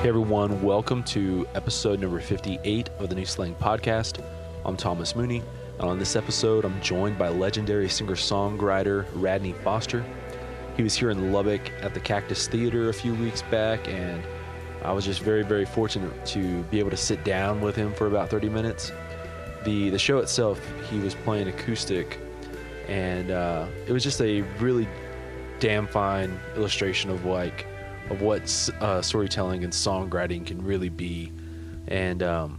Hey everyone, welcome to episode number 58 of the New Slang Podcast. I'm Thomas Mooney, and on this episode I'm joined by legendary singer-songwriter Radney Foster. He was here in Lubbock at the Cactus Theater a few weeks back, and I was just very, very fortunate to be able to sit down with him for about 30 minutes. The show itself, he was playing acoustic, and it was just a really damn fine illustration of what storytelling and songwriting can really be, and a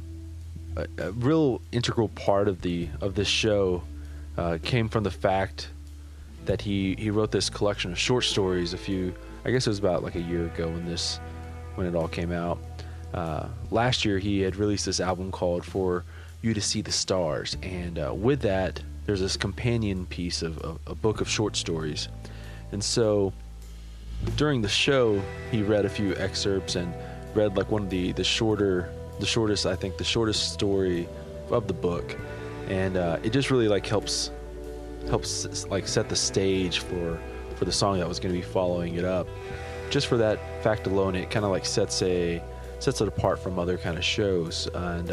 real integral part of this show came from the fact that he wrote this collection of short stories I guess it was about like a year ago when it all came out. Last year he had released this album called For You to See the Stars, and with that there's this companion piece of a book of short stories. And so during the show, he read a few excerpts and read like one of the shortest story of the book, and it just really like helps like set the stage for the song that was going to be following it up. Just for that fact alone, it kind of like sets it apart from other kind of shows. And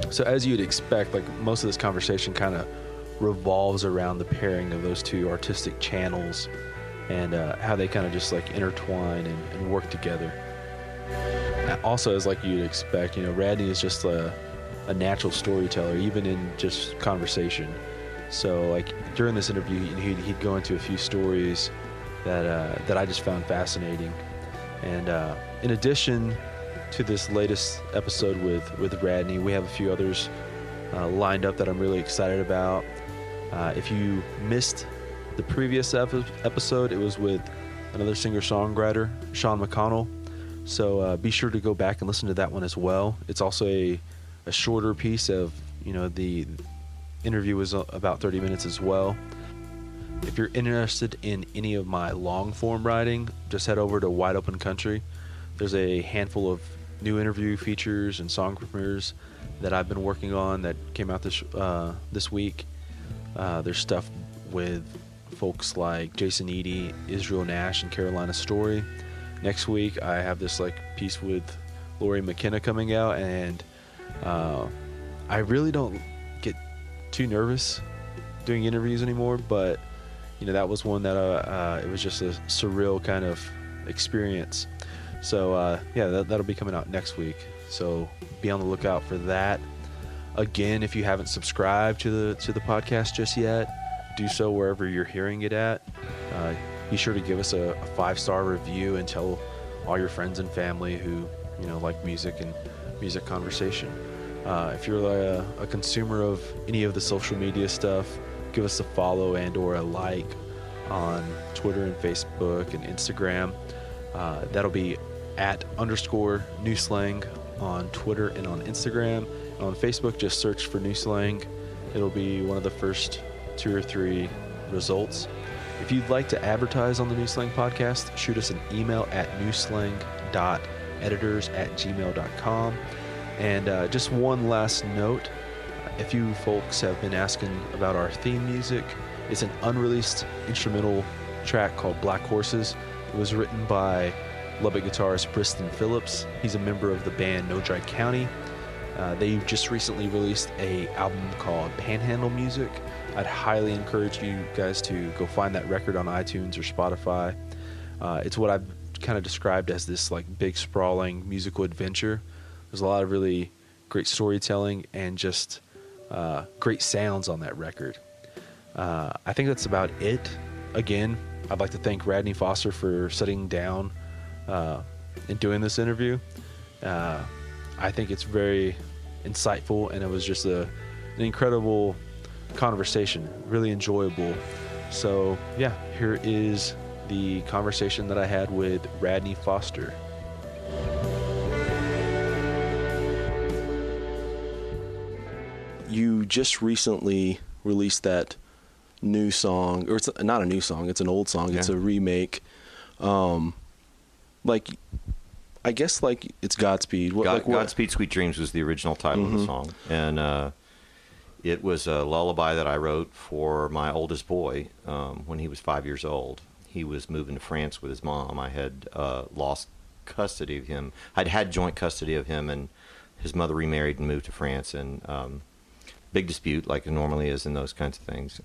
so as you'd expect, like most of this conversation kind of revolves around the pairing of those two artistic channels, and how they kind of just like intertwine and work together. Also, as like you'd expect, Radney is just a natural storyteller, even in just conversation. So like during this interview, he'd go into a few stories that I just found fascinating. And in addition to this latest episode with Radney, we have a few others lined up that I'm really excited about. If you missed the previous episode, it was with another singer-songwriter, Sean McConnell. So be sure to go back and listen to that one as well. It's also a shorter piece of, the interview was about 30 minutes as well. If you're interested in any of my long-form writing, just head over to Wide Open Country. There's a handful of new interview features and song premieres that I've been working on that came out this week. There's stuff with folks like Jason Eady, Israel Nash, and Carolina Story. Next week I have this like piece with Lori McKenna coming out, and I really don't get too nervous doing interviews anymore, but that was one that it was just a surreal kind of experience. So that'll be coming out next week, so be on the lookout for that. Again, if you haven't subscribed to the podcast just yet, do so wherever you're hearing it at. Be sure to give us a 5-star review and tell all your friends and family who like music and music conversation. If you're a consumer of any of the social media stuff, give us a follow and or a like on Twitter and Facebook and Instagram. That'll be @_New Slang on Twitter and on Instagram. And on Facebook, just search for New Slang. It'll be one of the first 2 or 3 results. If you'd like to advertise on the New Slang Podcast, shoot us an email at newslang.editors@gmail.com. And just one last note, if you folks have been asking about our theme music, it's an unreleased instrumental track called Black Horses. It was written by Lubbock guitarist Briston Phillips. He's a member of the band No Dry County. They just recently released an album called Panhandle Music. I'd highly encourage you guys to go find that record on iTunes or Spotify. It's what I've kind of described as this like big sprawling musical adventure. There's a lot of really great storytelling and just great sounds on that record. I think that's about it. Again, I'd like to thank Radney Foster for sitting down and doing this interview. I think it's very insightful, and it was just an incredible conversation, really enjoyable. So yeah, here is the conversation that I had with Radney Foster. You just recently released that new song, or it's not a new song, it's an old song. Yeah. It's a remake. I guess like it's Godspeed. Godspeed Sweet Dreams was the original title of the song. And it was a lullaby that I wrote for my oldest boy when he was 5 years old. He was moving to France with his mom. I had lost custody of him. I'd had joint custody of him, and his mother remarried and moved to France, and big dispute, like it normally is in those kinds of things.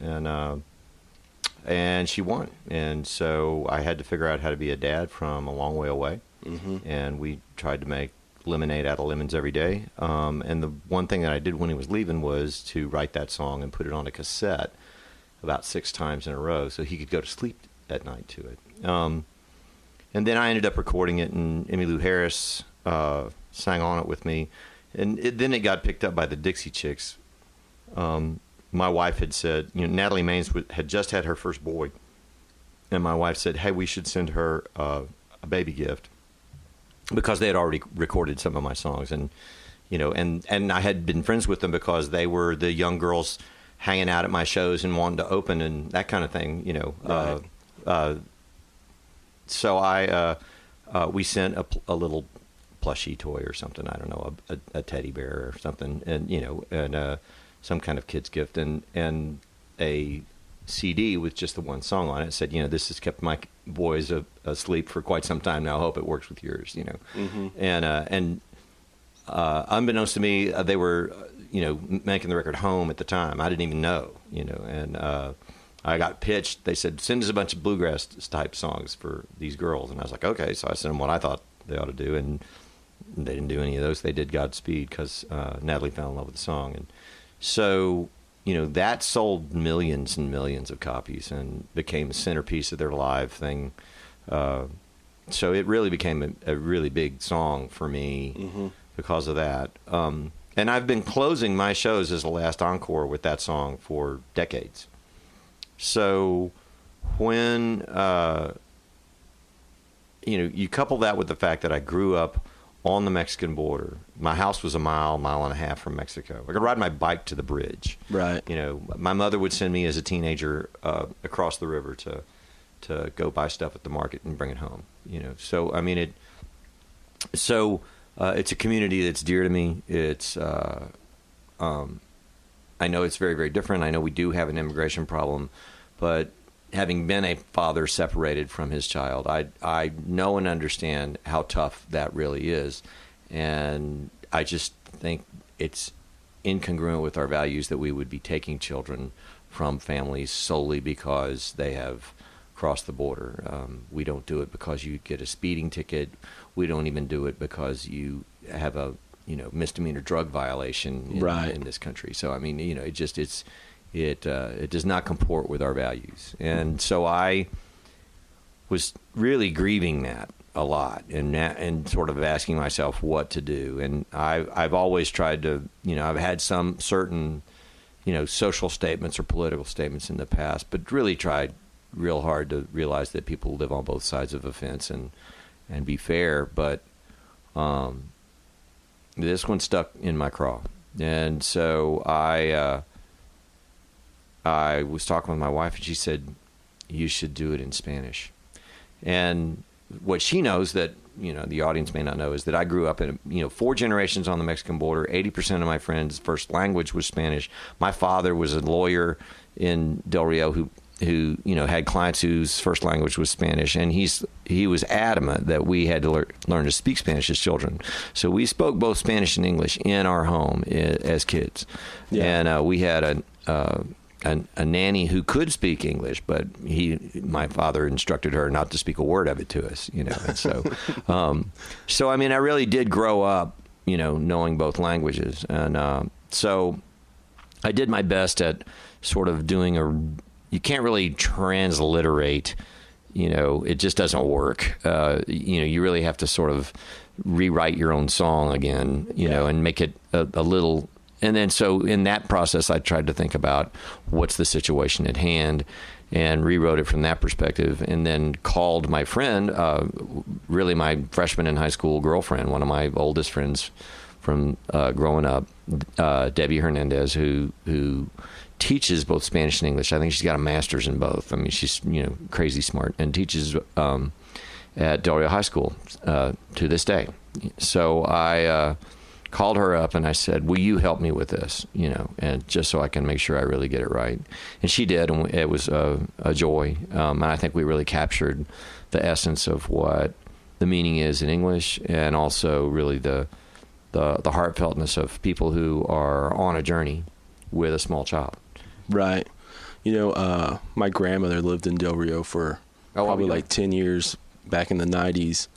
And she won. And so I had to figure out how to be a dad from a long way away. Mm-hmm. And we tried to make lemonade out of lemons every day. And the one thing that I did when he was leaving was to write that song and put it on a cassette about 6 times in a row so he could go to sleep at night to it. And then I ended up recording it, and Emmylou Harris sang on it with me. And then it got picked up by the Dixie Chicks. My wife had said, Natalie Maines had just had her first boy, and my wife said, hey, we should send her a baby gift, because they had already recorded some of my songs, and and I had been friends with them because they were the young girls hanging out at my shows and wanting to open and that kind of thing, Right. So we sent a little plushie toy or something, I don't know, a teddy bear or something, and some kind of kid's gift, and a CD with just the one song on it. It said, this has kept my boys asleep for quite some time now. I hope it works with yours, Mm-hmm. And unbeknownst to me, they were, making the record home at the time. I didn't even know, and I got pitched. They said, send us a bunch of bluegrass type songs for these girls. And I was like, okay. So I sent them what I thought they ought to do, and they didn't do any of those. They did Godspeed because Natalie fell in love with the song. And so, that sold millions and millions of copies and became the centerpiece of their live thing. So it really became a really big song for me mm-hmm. because of that. And I've been closing my shows as the last encore with that song for decades. So when, you couple that with the fact that I grew up on the Mexican border. My house was a mile and a half from Mexico. I could ride my bike to the bridge. Right. My mother would send me as a teenager across the river to go buy stuff at the market and bring it home. So I mean it's a community that's dear to me. It's I know it's very, very different. I know we do have an immigration problem, but having been a father separated from his child, I know and understand how tough that really is. And I just think it's incongruent with our values that we would be taking children from families solely because they have crossed the border. We don't do it because you get a speeding ticket. We don't even do it because you have a misdemeanor drug violation in this country. So I mean, it does not comport with our values. And so I was really grieving that a lot and sort of asking myself what to do. And I've always tried to, I've had some certain, social statements or political statements in the past, but really tried real hard to realize that people live on both sides of a fence and be fair. But this one stuck in my craw. And so I was talking with my wife, and she said, you should do it in Spanish. And what she knows that, the audience may not know is that I grew up in, 4 generations on the Mexican border. 80% of my friends' first language was Spanish. My father was a lawyer in Del Rio who had clients whose first language was Spanish, and he was adamant that we had to learn to speak Spanish as children. So we spoke both Spanish and English in our home as kids. Yeah. And we had a nanny who could speak English, but my father instructed her not to speak a word of it to us, And so, so I mean, I really did grow up, knowing both languages, and so I did my best at sort of doing you can't really transliterate, it just doesn't work. You really have to sort of rewrite your own song again, and make it a little. And then so in that process, I tried to think about what's the situation at hand and rewrote it from that perspective, and then called my friend, really my freshman in high school girlfriend, one of my oldest friends from growing up, Debbie Hernandez, who teaches both Spanish and English. I think she's got a master's in both. I mean, she's, crazy smart, and teaches at Del Rio High School to this day. So I called her up and I said, will you help me with this, and just so I can make sure I really get it right. And she did, and it was a joy. And I think we really captured the essence of what the meaning is in English, and also really the heartfeltness of people who are on a journey with a small child. Right. My grandmother lived in Del Rio for probably like 10 years back in the 90s,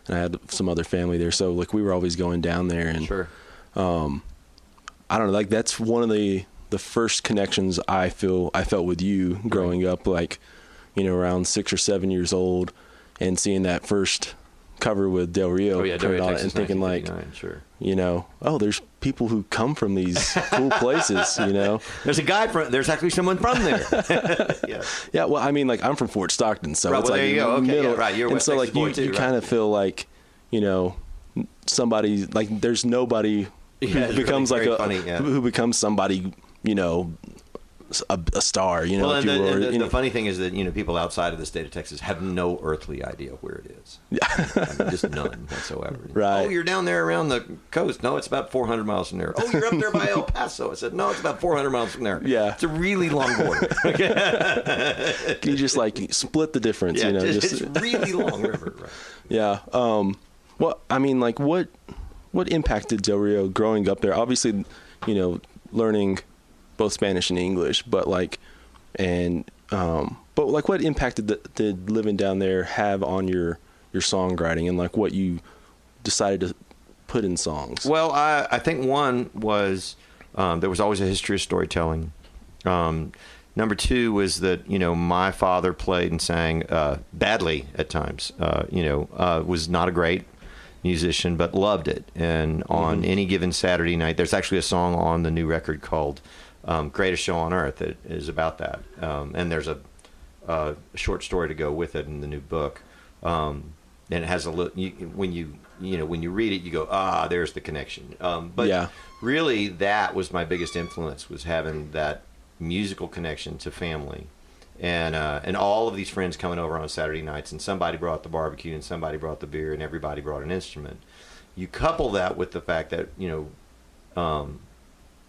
and I had some other family there. So like we were always going down there, and Sure. I don't know, like that's one of the first connections I felt with you growing up, like, around 6 or 7 years old, and seeing that first cover with Del Rio, Del Rio, Texas, and thinking like, sure. Oh, there's people who come from these cool places, There's actually someone from there. Yeah. Yeah, well, I mean, like, I'm from Fort Stockton, so Right, it's well, like there you go. Okay, middle, yeah, right. You're a and West so Texas like boy too, you right? kind of feel like, somebody, like, there's nobody who becomes really like funny, yeah. who becomes somebody, a star, Well, and the funny thing is that people outside of the state of Texas have no earthly idea where it is. I mean, just none whatsoever. Right. Oh, you're down there around the coast. No, it's about 400 miles from there. Oh, you're up there by El Paso. I said, no, it's about 400 miles from there. Yeah. It's a really long border. Can you just like split the difference? Yeah, it's really long river. Right. Yeah. Well, I mean, like, what impact did Del Rio growing up there? Obviously, learning both Spanish and English, but like, what impact did living down there have on your songwriting, and like what you decided to put in songs? Well, I think one was there was always a history of storytelling. Number two was that my father played and sang badly at times. Was not a great musician, but loved it. And on any given Saturday night, there's actually a song on the new record called Greatest Show on Earth that is about that. And there's a short story to go with it in the new book. And it has when you read it, you go, there's the connection. But yeah. Really, that was my biggest influence, was having that musical connection to family. And all of these friends coming over on Saturday nights, and somebody brought the barbecue, and somebody brought the beer, and everybody brought an instrument. You couple that with the fact that,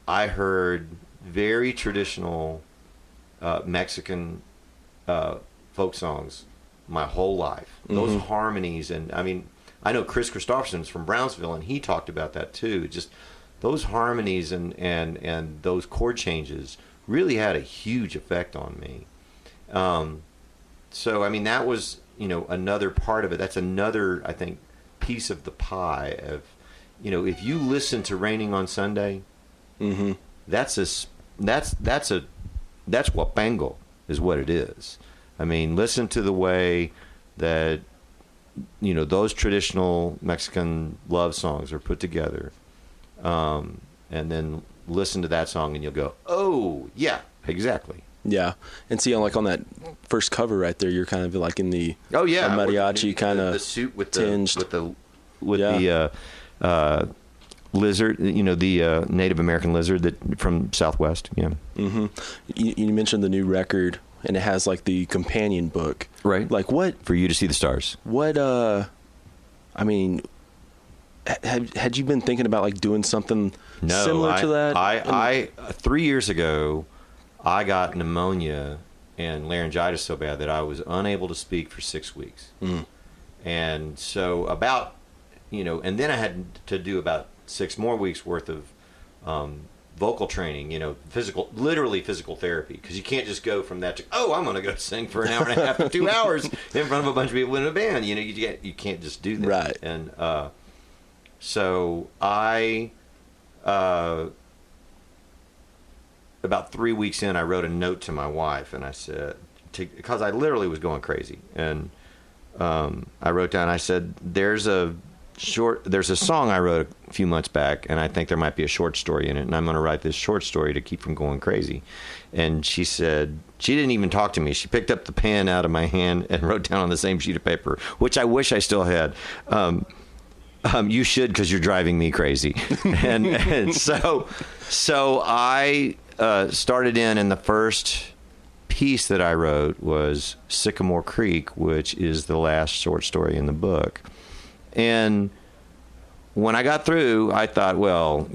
I heard very traditional Mexican folk songs my whole life. Those harmonies, and I mean, I know Chris Christopherson's from Brownsville, and he talked about that too. Just those harmonies and those chord changes really had a huge effect on me. So I mean, that was another part of it. That's another, I think, piece of the pie of, if you listen to Raining on Sunday, that's Huapango is what it is. I mean, listen to the way that those traditional Mexican love songs are put together, and then listen to that song, and you'll go, oh yeah, exactly. Yeah, and see, on that first cover right there, you're kind of like in the mariachi kind of the suit with tinged. the lizard, the Native American lizard that from Southwest. Yeah. Mm-hmm. You mentioned the new record, and it has like the companion book, right? Like what? For You to See the Stars. What? I mean, had you been thinking about like doing something similar to that? I 3 years ago, I got pneumonia and laryngitis so bad that I was unable to speak for 6 weeks. And so and then I had to do about 6 more weeks worth of vocal training, literally physical therapy, because you can't just go from that to, I'm going to go sing for an hour and a half to 2 hours in front of a bunch of people in a band. You can't just do that. Right. And so I about 3 weeks in, I wrote a note to my wife, and I said, because I literally was going crazy, and I wrote down, I said, there's a song I wrote a few months back, and I think there might be a short story in it, and I'm going to write this short story to keep from going crazy. And she said, she didn't even talk to me. She picked up the pen out of my hand and wrote down on the same sheet of paper, which I wish I still had. You should, because you're driving me crazy. and so I started in the first piece that I wrote was Sycamore Creek, which is the last short story in the book. And when I got through, I thought, well,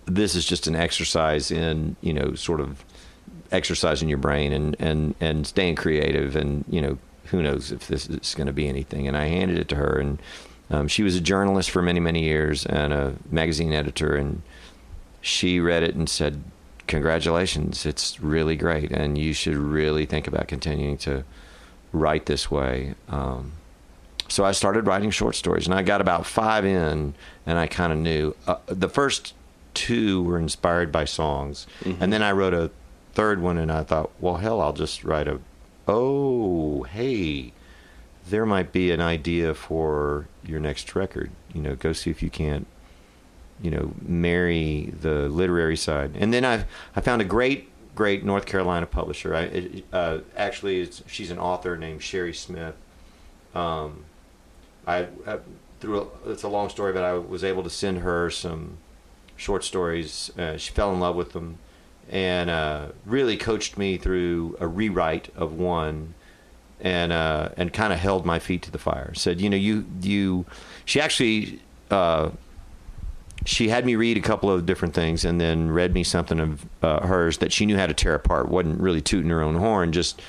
this is just an exercise in, sort of exercising your brain and staying creative and, who knows if this is going to be anything. And I handed it to her, and she was a journalist for many, many years and a magazine editor, and she read it and said, congratulations, it's really great, and you should really think about continuing to write this way. So I started writing short stories, and I got about 5 in, and I kind of knew. The first 2 were inspired by songs, and then I wrote a third one, and I thought, well, hell, I'll just write hey, there might be an idea for your next record. Go see if you can't, marry the literary side. And then I found a great North Carolina publisher. Actually, she's an author named Sherry Smith. It's a long story, but I was able to send her some short stories. She fell in love with them, and really coached me through a rewrite of one, and kind of held my feet to the fire. Said, she actually. She had me read a couple of different things, and then read me something of hers that she knew how to tear apart. Wasn't really tooting her own horn, just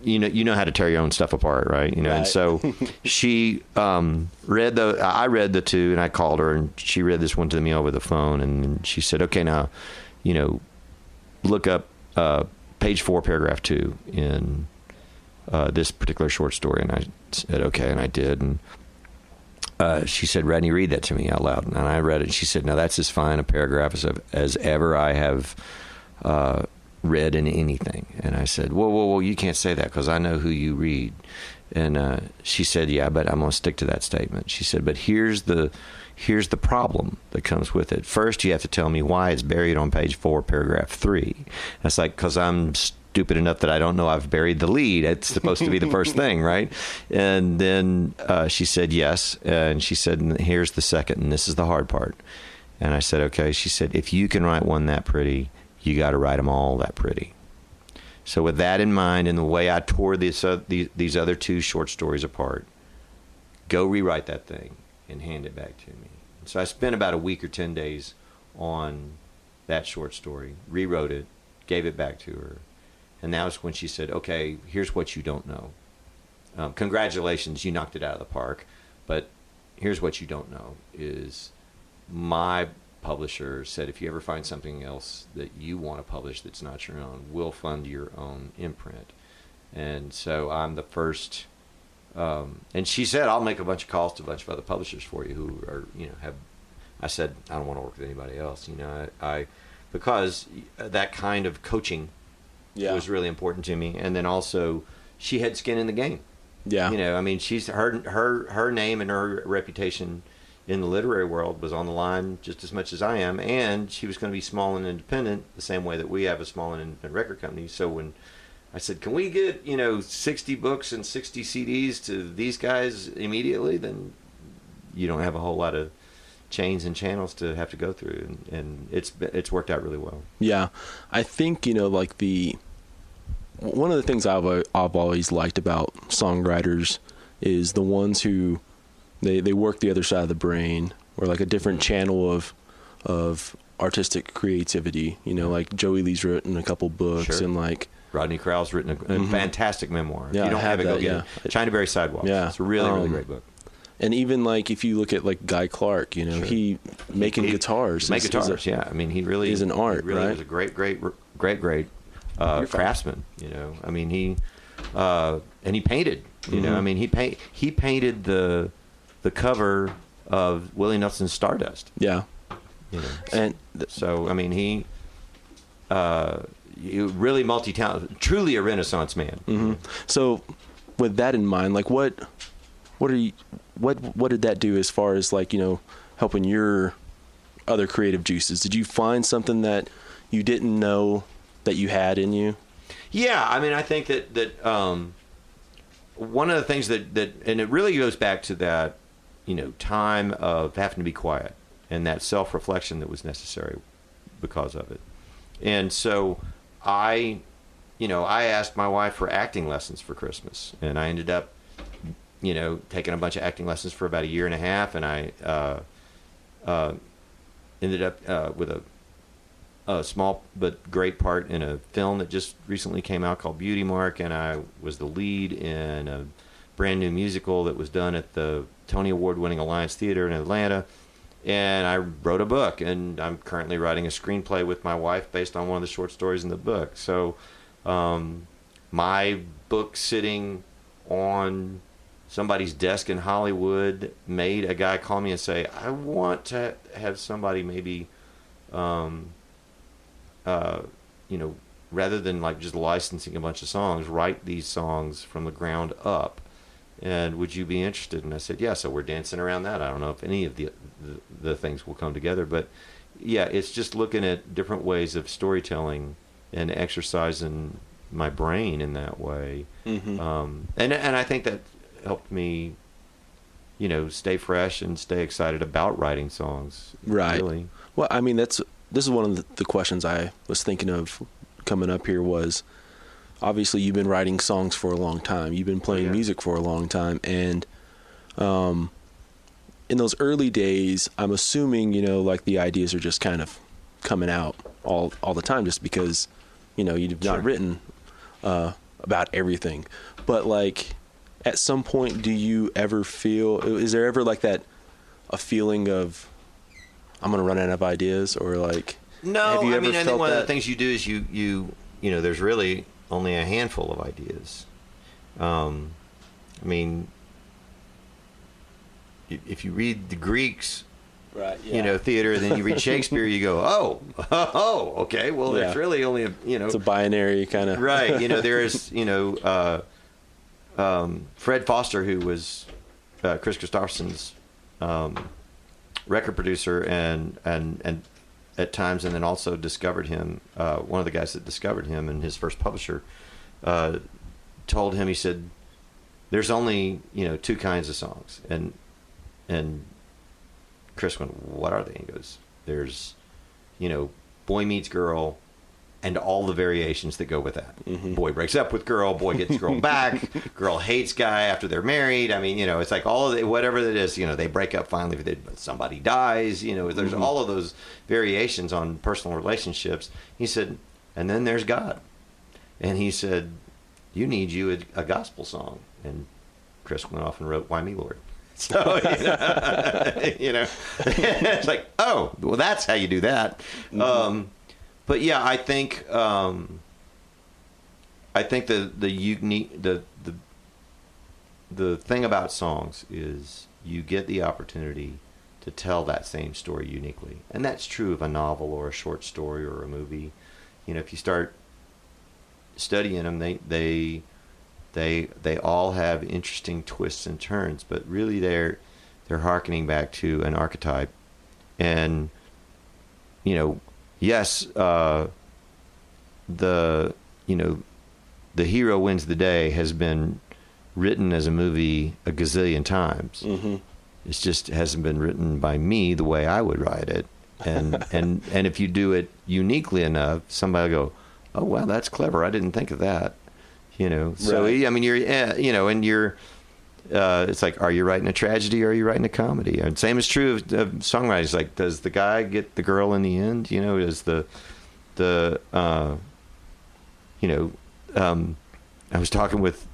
you know how to tear your own stuff apart, right? Right. And so she read I read the 2, and I called her, and she read this one to me over the phone, and she said, "Okay, now, look up page 4, paragraph 2 in this particular short story." And I said, "Okay," and I did, and she said, "Radney, read that to me out loud." And I read it, and she said, "Now that's as fine a paragraph as ever I have read in anything." And I said, whoa, you can't say that, because I know who you read. And she said, "Yeah, but I'm going to stick to that statement." She said, "But here's the problem that comes with it. First, you have to tell me why it's buried on page 4, paragraph 3. That's like, because I'm stupid enough that I don't know I've buried the lead. It's supposed to be the first thing, right?" And then she said, "Yes." And she said, "And here's the second, and this is the hard part." And I said, "Okay." She said, "If you can write one that pretty, you got to write them all that pretty." So with that in mind, and the way I tore these other 2 short stories apart, go rewrite that thing and hand it back to me. So I spent about a week or 10 days on that short story, rewrote it, gave it back to her. And that was when she said, "Okay, here's what you don't know. Congratulations, you knocked it out of the park. But here's what you don't know is my publisher said if you ever find something else that you want to publish that's not your own, we'll fund your own imprint." And so I'm the first. And she said, "I'll make a bunch of calls to a bunch of other publishers for you who are, have." I said, "I don't want to work with anybody else, because that kind of coaching." Yeah. Was really important to me. And then also, she had skin in the game. Yeah. She's her name and her reputation in the literary world was on the line just as much as I am, and she was going to be small and independent the same way that we have a small and independent record company. So when I said, "Can we get 60 books and 60 CDs to these guys immediately?" Then you don't have a whole lot of chains and channels to have to go through, and it's worked out really well. Yeah, I think one of the things I've always liked about songwriters is the ones who they work the other side of the brain, or like a different channel of artistic creativity. Like Joey Lee's written a couple books, sure. And like Rodney Crowell's written a fantastic memoir. Yeah, if you don't have it, go get it. Chinaberry Sidewalk. Yeah, it's a really great book. And even like if you look at like Guy Clark, sure. He making guitars. Make guitars, yeah. He really is an art, he really right? was a great craftsman. He and he painted. He painted the cover of Willie Nelson's Stardust. Yeah. And so he really multi-talented, truly a Renaissance man. Mm-hmm. So with that in mind, like what did that do as far as like, helping your other creative juices? Did you find something that you didn't know that you had in you? Yeah, I think that one of the things that and it really goes back to that, time of having to be quiet and that self-reflection that was necessary because of it. And so I asked my wife for acting lessons for Christmas, and I ended up taking a bunch of acting lessons for about a year and a half, and I ended up with a small but great part in a film that just recently came out called Beauty Mark, and I was the lead in a brand new musical that was done at the Tony Award-winning Alliance Theater in Atlanta. And I wrote a book, and I'm currently writing a screenplay with my wife based on one of the short stories in the book. So my book sitting on somebody's desk in Hollywood made a guy call me and say, I want to have somebody maybe, rather than like just licensing a bunch of songs, write these songs from the ground up. And would you be interested? And I said, yeah. So we're dancing around that. I don't know if any of the things will come together, but yeah, it's just looking at different ways of storytelling and exercising my brain in that way. And I think that helped me, stay fresh and stay excited about writing songs. Right. Really. Well, I mean, this is one of the questions I was thinking of coming up here was, obviously you've been writing songs for a long time. You've been playing music for a long time. And in those early days, I'm assuming, like the ideas are just kind of coming out all the time just because, you've not written about everything. But like at some point, do you ever feel, is there ever like a feeling of I'm going to run out of ideas or like, no, have you ever I think felt one that? of the things you do is you there's really only a handful of ideas. If you read the Greeks, right, yeah. Theater, then you read Shakespeare, you go, okay, well, there's really only it's a binary kind of right. There is Fred Foster, who was Chris Christopherson's record producer and at times, and then also discovered him. One of the guys that discovered him and his first publisher told him, he said, "There's only two kinds of songs," and Chris went, "What are they?" He goes, "There's boy meets girl, and all the variations that go with that. Boy breaks up with girl, boy gets girl back, girl hates guy after they're married. I mean, it's like all of the, whatever it is, they break up finally, somebody dies, there's all of those variations on personal relationships." He said, "And then there's God." And he said, "You need a gospel song." And Chris went off and wrote "Why Me, Lord." So, it's like, oh, well, that's how you do that. But yeah, I think the unique the thing about songs is you get the opportunity to tell that same story uniquely, and that's true of a novel or a short story or a movie. If you start studying them, they all have interesting twists and turns, but really they're hearkening back to an archetype, and yes, the hero wins the day has been written as a movie a gazillion times. It just hasn't been written by me the way I would write it, and if you do it uniquely enough, somebody will go, "Oh wow, that's clever. I didn't think of that." So right. I mean, you're and you're. It's like, are you writing a tragedy or are you writing a comedy? And same is true of songwriting. It's like, does the guy get the girl in the end? Does I was talking with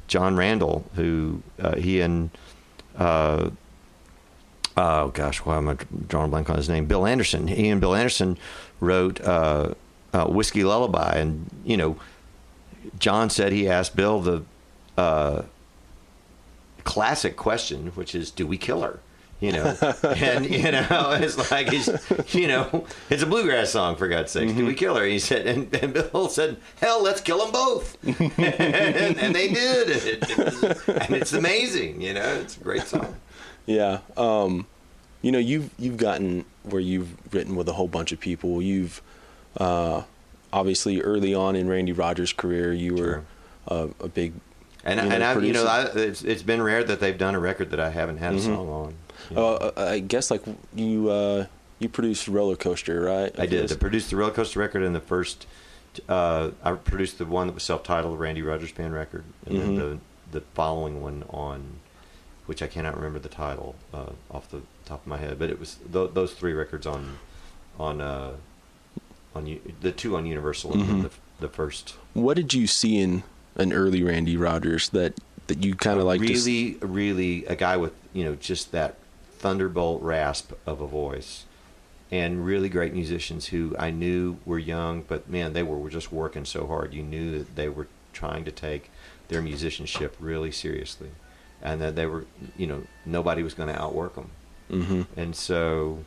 John Randall, who he and oh gosh, why am I drawing a blank on his name? Bill Anderson. He and Bill Anderson wrote Whiskey Lullaby, and John said he asked Bill the classic question, which is, do we kill her? And it's like, it's a bluegrass song, for God's sakes. Do we kill her? He said, and Bill said, hell, let's kill them both. and they did. And it's amazing. It's a great song. Yeah. You've gotten where you've written with a whole bunch of people. You've obviously early on in Randy Rogers' career, you were a big it's been rare that they've done a record that I haven't had a song on. I guess like you produced Roller Coaster, right? I did. I produced the Roller Coaster record and the first. I produced the one that was self-titled Randy Rogers Band record, and then the following one on, which I cannot remember the title off the top of my head, but it was those three records on the two on Universal, and then the first. What did you see in an early Randy Rogers that you kind of like? Really a guy with just that thunderbolt rasp of a voice, and really great musicians who I knew were young, but man, they were just working so hard. You knew that they were trying to take their musicianship really seriously, and that they were, nobody was going to outwork them. Mm-hmm. And so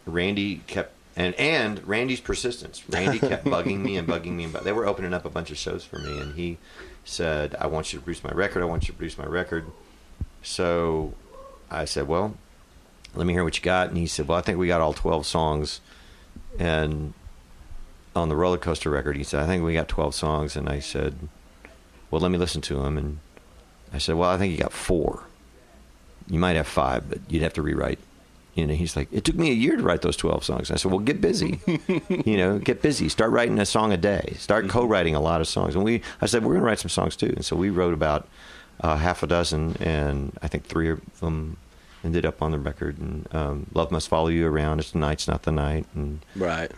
Randy kept, and Randy's persistence. Randy kept bugging me. They were opening up a bunch of shows for me, and he said, I want you to produce my record. So I said, well, let me hear what you got. And he said, well, I think we got all 12 songs. And on the Roller Coaster record, he said, I think we got 12 songs. And I said, well, let me listen to them. And I said, well, I think you got 4. You might have 5, but you'd have to rewrite. He's like, it took me a year to write those 12 songs. I said, well, get busy. Get busy. Start writing a song a day. Start co-writing a lot of songs. And I said, we're going to write some songs too. And so we wrote about half a dozen, and I think 3 of them ended up on the record. And Love Must Follow You Around. It's the Night's Not the Night. And right.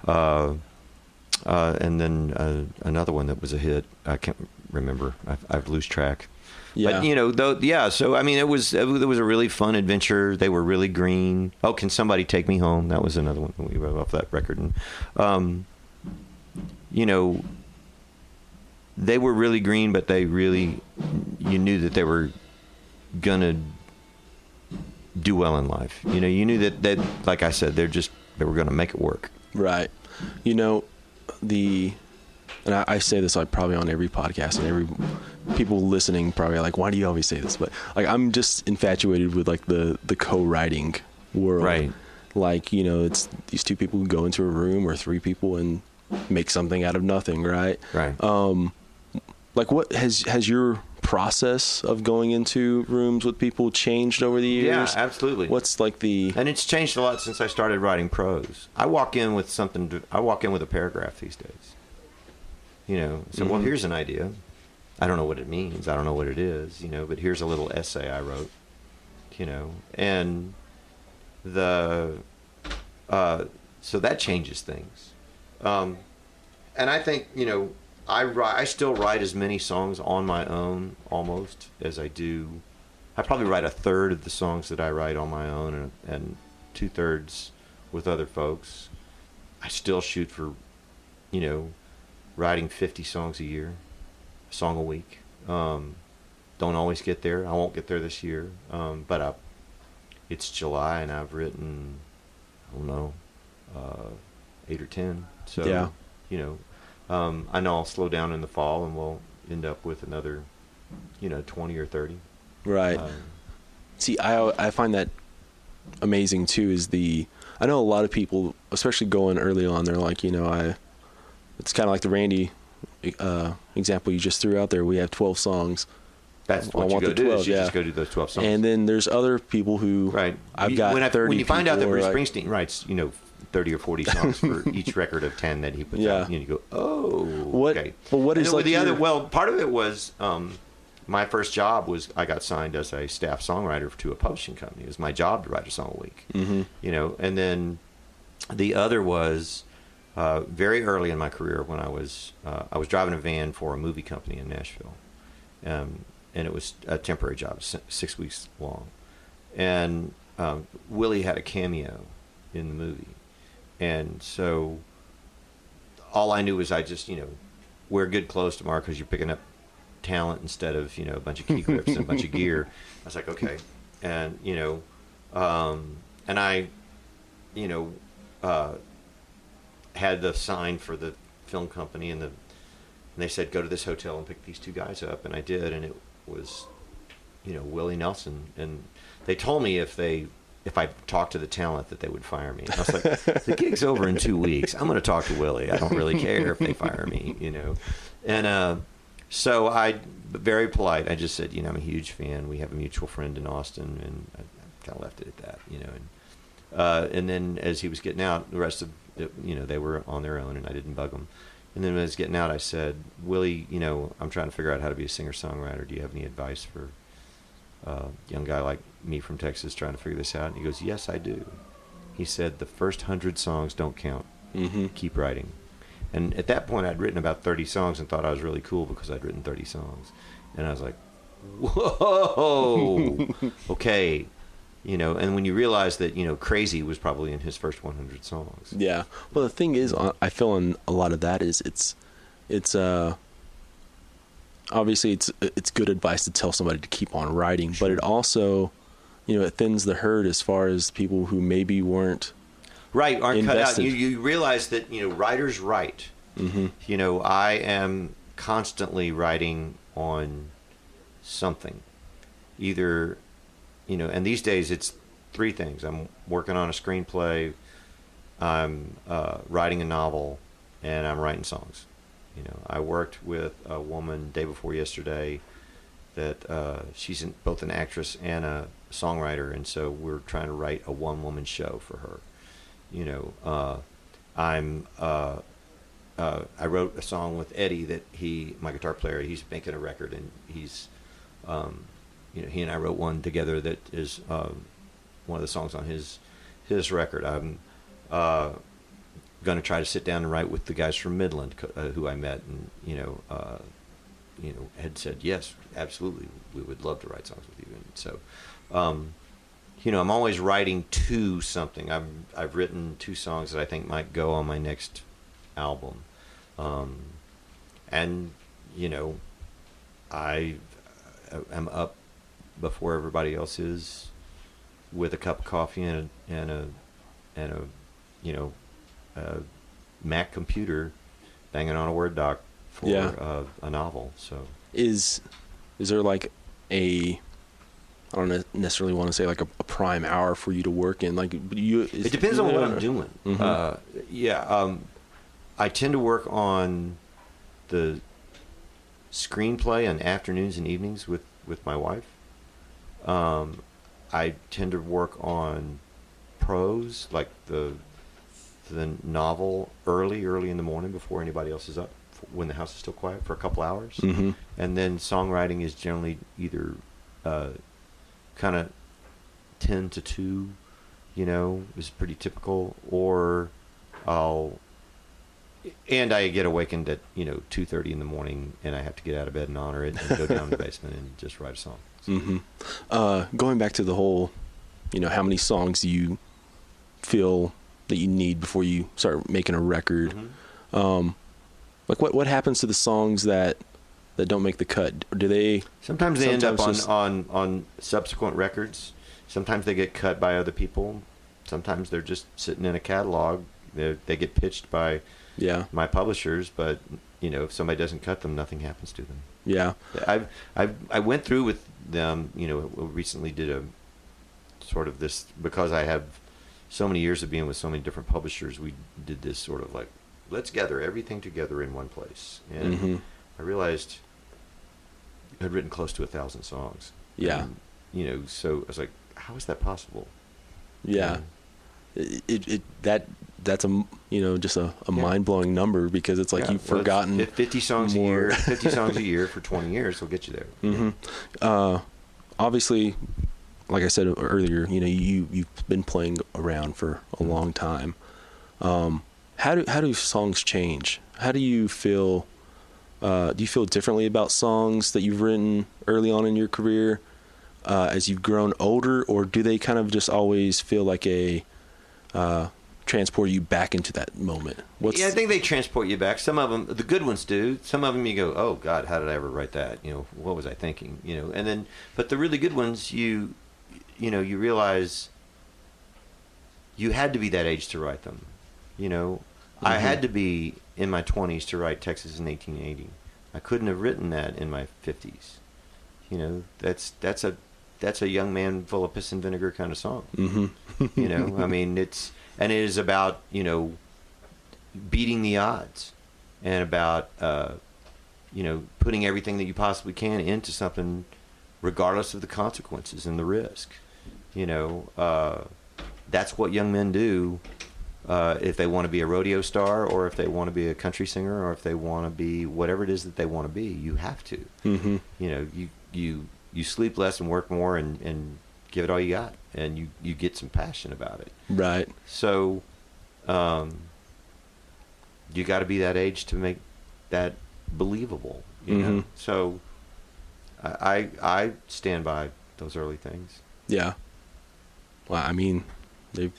And then another one that was a hit. I can't remember. I've lost track. Yeah. But so I mean, it was a really fun adventure. They were really green. Oh, Can Somebody Take Me Home? That was another one that we wrote off that record. And they were really green, but they really, you knew that they were gonna do well in life. You knew that like I said, they were gonna make it work. Right. And I say this like probably on every podcast, and every people listening probably are like, why do you always say this? But like, I'm just infatuated with like the co-writing world. Right. Like, it's these 2 people who go into a room, or 3 people, and make something out of nothing. Right. Right. Like, what has your process of going into rooms with people changed over the years? Yeah, absolutely. What's like and it's changed a lot since I started writing prose. I walk in with a paragraph these days. So, well, here's an idea. I don't know what it means. I don't know what it is, but here's a little essay I wrote, and so that changes things. And I think, I still write as many songs on my own almost as I do. I probably write 1/3 of the songs that I write on my own, and 2/3 with other folks. I still shoot for, writing 50 songs a year, a song a week. Don't always get there. I won't get there this year. But it's July, and I've written, I don't know, 8 or 10. So, yeah. I know I'll slow down in the fall, and we'll end up with another, 20 or 30. Right. See, I find that amazing too. I know a lot of people, especially going early on, they're like, it's kind of like the Randy example you just threw out there. We have 12 songs. That's what you go do. You just go do those 12 songs. And then there's other people who, right. I've got 30 when you find out that Bruce like, Springsteen writes, 30 or 40 songs for each record of 10 that he puts out, you go, oh, okay. Well, what is like the other? Well, part of it was my first job was I got signed as a staff songwriter to a publishing company. It was my job to write a song a week, and then the other was. Very early in my career, when I was driving a van for a movie company in Nashville, and it was a temporary job, 6 weeks long, and Willie had a cameo in the movie, and so all I knew was I just wear good clothes tomorrow because you're picking up talent instead of a bunch of key grips and a bunch of gear. I was like, okay, and and I had the sign for the film company, and they said, go to this hotel and pick these 2 guys up, and I did, and it was Willie Nelson, and they told me if I talked to the talent that they would fire me. And I was like, the gig's over in 2 weeks. I'm going to talk to Willie. I don't really care if they fire me, and so I, very polite, I just said, I'm a huge fan. We have a mutual friend in Austin, and I kind of left it at that, and then as he was getting out, the rest of they were on their own, and I didn't bug them. And then when I was getting out, I said, Willie, I'm trying to figure out how to be a singer-songwriter. Do you have any advice for a young guy like me from Texas trying to figure this out? And he goes, yes, I do. he said, the first 100 songs don't count. Mm-hmm. Keep writing. And at that point, I'd written about 30 songs and thought I was really cool because I'd written 30 songs. And I was like, whoa, okay. You know, and when you realize that, you know, Crazy was probably in his first 100 songs. Yeah. Well, the thing is, I feel in a lot of that is it's obviously it's good advice to tell somebody to keep on writing, but it also, you know, it thins the herd as far as people who maybe weren't aren't invested. cut out. You realize that, you know, writers write. Mm-hmm. You know, I am constantly writing on something. Either, you know, and these days it's three things. I'm working on a screenplay, I'm writing a novel, and I'm writing songs. You know, I worked with a woman day before yesterday that she's both an actress and a songwriter, and so we're trying to write a one-woman show for her. You know, I wrote a song with Eddie that my guitar player, he's making a record, and he's, you know, he and I wrote one together that is one of the songs on his record. I'm going to try to sit down and write with the guys from Midland who I met, and you know, had said yes, absolutely, we would love to write songs with you. And so, you know, I'm always writing to something. I've written 2 songs that I think might go on my next album, and you know, I am up before everybody else is with a cup of coffee and a you know, Mac computer banging on a Word doc for a novel. So Is there like I don't necessarily want to say like a prime hour for you to work in? Like it depends on what I'm doing. Mm-hmm. I tend to work on the screenplay on afternoons and evenings with my wife. I tend to work on prose, like the novel, early in the morning before anybody else is up, when the house is still quiet, for a couple hours. Mm-hmm. And then songwriting is generally either kind of 10 to 2, you know, is pretty typical, or I get awakened at, you know, 2:30 in the morning, and I have to get out of bed and honor it and go down to the basement and just write a song. Mm-hmm. Going back to the whole, you know, how many songs do you feel that you need before you start making a record? Mm-hmm. Like what happens to the songs that don't make the cut? Do they sometimes end up on subsequent records? Sometimes they get cut by other people. Sometimes they're just sitting in a catalog. They get pitched by my publishers, but you know, if somebody doesn't cut them, nothing happens to them. Yeah. I went through with them, you know, recently did a sort of this, because I have so many years of being with so many different publishers, we did this sort of like, let's gather everything together in one place. And Mm-hmm. I realized I'd written close to 1,000 songs. Yeah. And, you know, so I was like, how is that possible? Yeah. That's a, you know, just a mind-blowing number, because it's like you've forgotten 50 songs a year. 50 songs a year for 20 years will get you there. Mm-hmm. Obviously, like I said earlier, you know, you've been playing around for a long time. How do songs change? How do you feel? Do you feel differently about songs that you've written early on in your career as you've grown older, or do they kind of just always feel like transport you back into that moment? I think they transport you back. Some of them, the good ones do. Some of them you go, oh God, how did I ever write that? You know, what was I thinking? You know, and then, but the really good ones, you know, you realize you had to be that age to write them. You know, I had to be in my 20s to write Texas in 1880. I couldn't have written that in my 50s. You know, that's a young man full of piss and vinegar kind of song. Mm-hmm. You know, I mean, it is about, you know, beating the odds, and about, you know, putting everything that you possibly can into something, regardless of the consequences and the risk. You know, that's what young men do. If they want to be a rodeo star, or if they want to be a country singer, or if they want to be whatever it is that they want to be, you have to. Mm-hmm. You know, you sleep less and work more and give it all you got, and you get some passion about it. Right. So, you got to be that age to make that believable, you know? So I stand by those early things. Yeah. Well, I mean, they've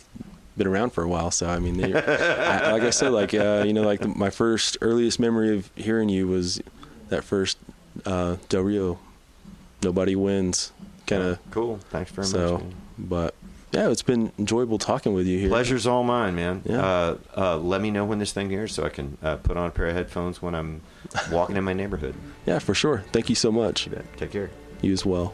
been around for a while, so I mean, like I said, like you know, like my first earliest memory of hearing you was that first Del Rio, Nobody Wins, kind of. Cool. Thanks very much. Man. But yeah, it's been enjoyable talking with you here. Pleasure's all mine, man. Yeah. Let me know when this thing airs so I can put on a pair of headphones when I'm walking in my neighborhood. Yeah, for sure. Thank you so much. You bet. Take care. You as well.